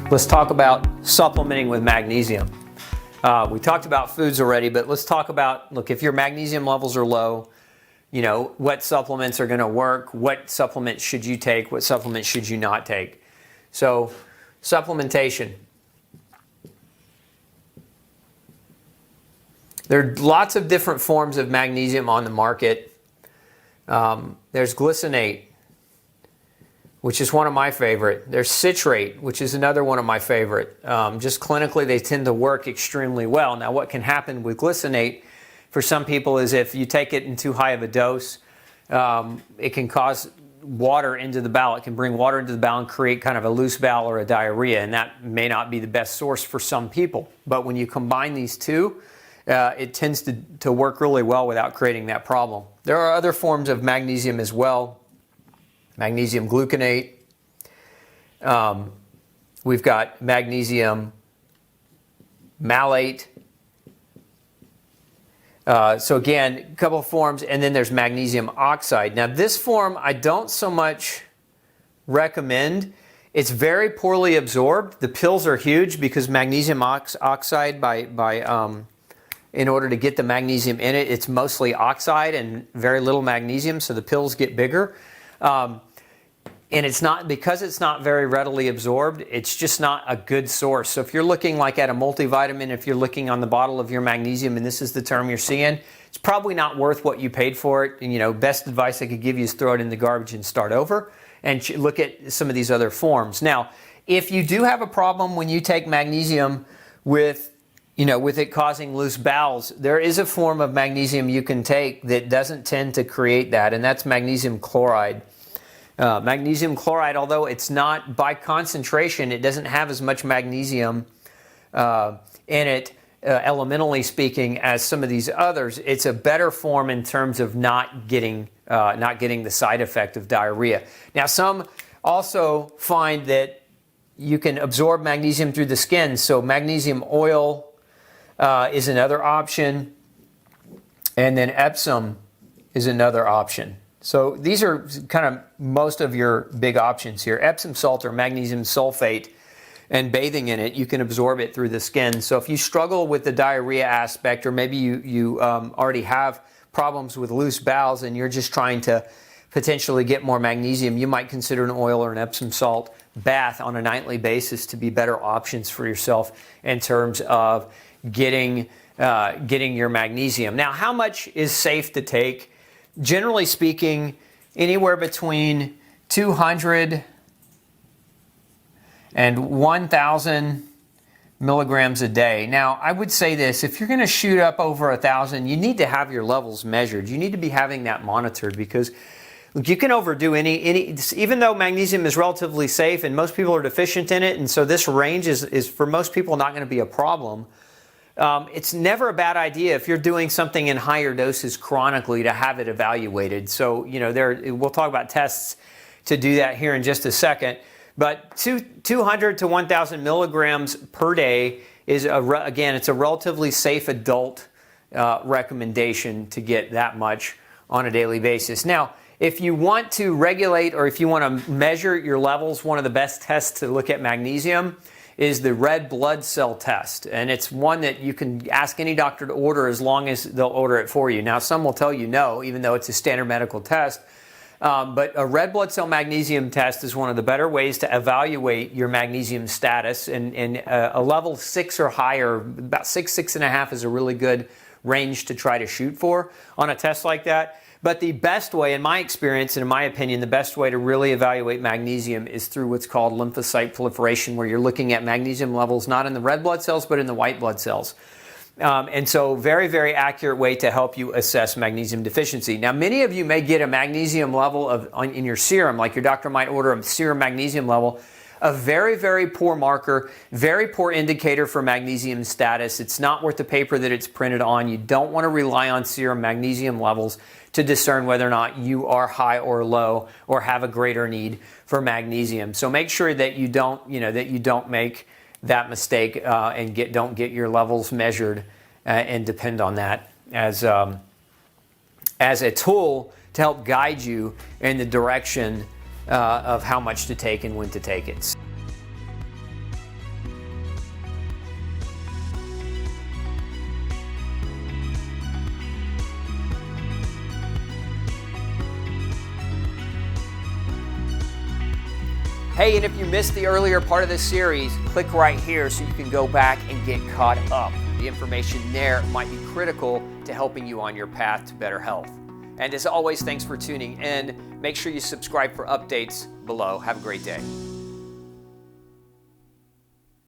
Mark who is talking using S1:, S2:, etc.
S1: Let's talk about supplementing with magnesium. We talked about foods already, but let's talk about, look, if your magnesium levels are low, you know, what supplements are going to work, what supplements should you take, what supplements should you not take. So, supplementation. There are lots of different forms of magnesium on the market. There's gluconate, which is one of my favorite. There's citrate, which is another one of my favorite. Just clinically, they tend to work extremely well. Now, what can happen with gluconate for some people is if you take it in too high of a dose, it can cause water into the bowel. It can bring water into the bowel and create kind of a loose bowel or a diarrhea, and that may not be the best source for some people. But when you combine these two, it tends to work really well without creating that problem. There are other forms of magnesium as well. Magnesium gluconate. We've got magnesium malate. So again, a couple of forms, and then there's magnesium oxide. Now this form I don't so much recommend. It's very poorly absorbed. The pills are huge because magnesium oxide in order to get the magnesium in it, it's mostly oxide and very little magnesium, so the pills get bigger. And it's not, because it's not very readily absorbed, it's just not a good source. So if you're looking like at a multivitamin, if you're looking on the bottle of your magnesium and this is the term you're seeing, it's probably not worth what you paid for it. And, you know, best advice I could give you is throw it in the garbage and start over and look at some of these other forms. Now, if you do have a problem when you take magnesium with it causing loose bowels, there is a form of magnesium you can take that doesn't tend to create that, and that's magnesium chloride. Magnesium chloride, although it's not by concentration, it doesn't have as much magnesium in it, elementally speaking, as some of these others. It's a better form in terms of not getting the side effect of diarrhea. Now, some also find that you can absorb magnesium through the skin, so magnesium oil is another option, and then Epsom is another option. So these are kind of most of your big options here. Epsom salt or magnesium sulfate, and bathing in it, you can absorb it through the skin. So if you struggle with the diarrhea aspect, or maybe you already have problems with loose bowels and you're just trying to potentially get more magnesium, you might consider an oil or an Epsom salt bath on a nightly basis to be better options for yourself in terms of getting your magnesium. Now, how much is safe to take? Generally speaking, anywhere between 200 and 1,000 milligrams a day. Now, I would say this, if you're going to shoot up over 1,000, you need to have your levels measured. You need to be having that monitored, because look, you can overdo even though magnesium is relatively safe and most people are deficient in it, and so this range is for most people not going to be a problem. It's never a bad idea if you're doing something in higher doses chronically to have it evaluated. So, you know, we'll talk about tests to do that here in just a second. But 200 to 1,000 milligrams per day is, again, it's a relatively safe adult recommendation to get that much on a daily basis. Now, if you want to regulate or if you want to measure your levels, one of the best tests to look at magnesium is the red blood cell test. And it's one that you can ask any doctor to order as long as they'll order it for you. Now, some will tell you no, even though it's a standard medical test. But a red blood cell magnesium test is one of the better ways to evaluate your magnesium status. And a level 6 or higher, about 6.5 is a really good range to try to shoot for on a test like that. But the best way, in my experience and in my opinion, the best way to really evaluate magnesium is through what's called lymphocyte proliferation, where you're looking at magnesium levels not in the red blood cells but in the white blood cells. And so very, very accurate way to help you assess magnesium deficiency. Now, many of you may get a magnesium level in your serum, like your doctor might order a serum magnesium level. A very, very poor marker, very poor indicator for magnesium status. It's not worth the paper that it's printed on. You don't want to rely on serum magnesium levels to discern whether or not you are high or low or have a greater need for magnesium. So make sure that you don't make that mistake and don't get your levels measured and depend on that as a tool to help guide you in the direction of how much to take and when to take it. Hey, and if you missed the earlier part of this series, click right here so you can go back and get caught up. The information there might be critical to helping you on your path to better health. And as always, thanks for tuning in. Make sure you subscribe for updates below. Have a great day.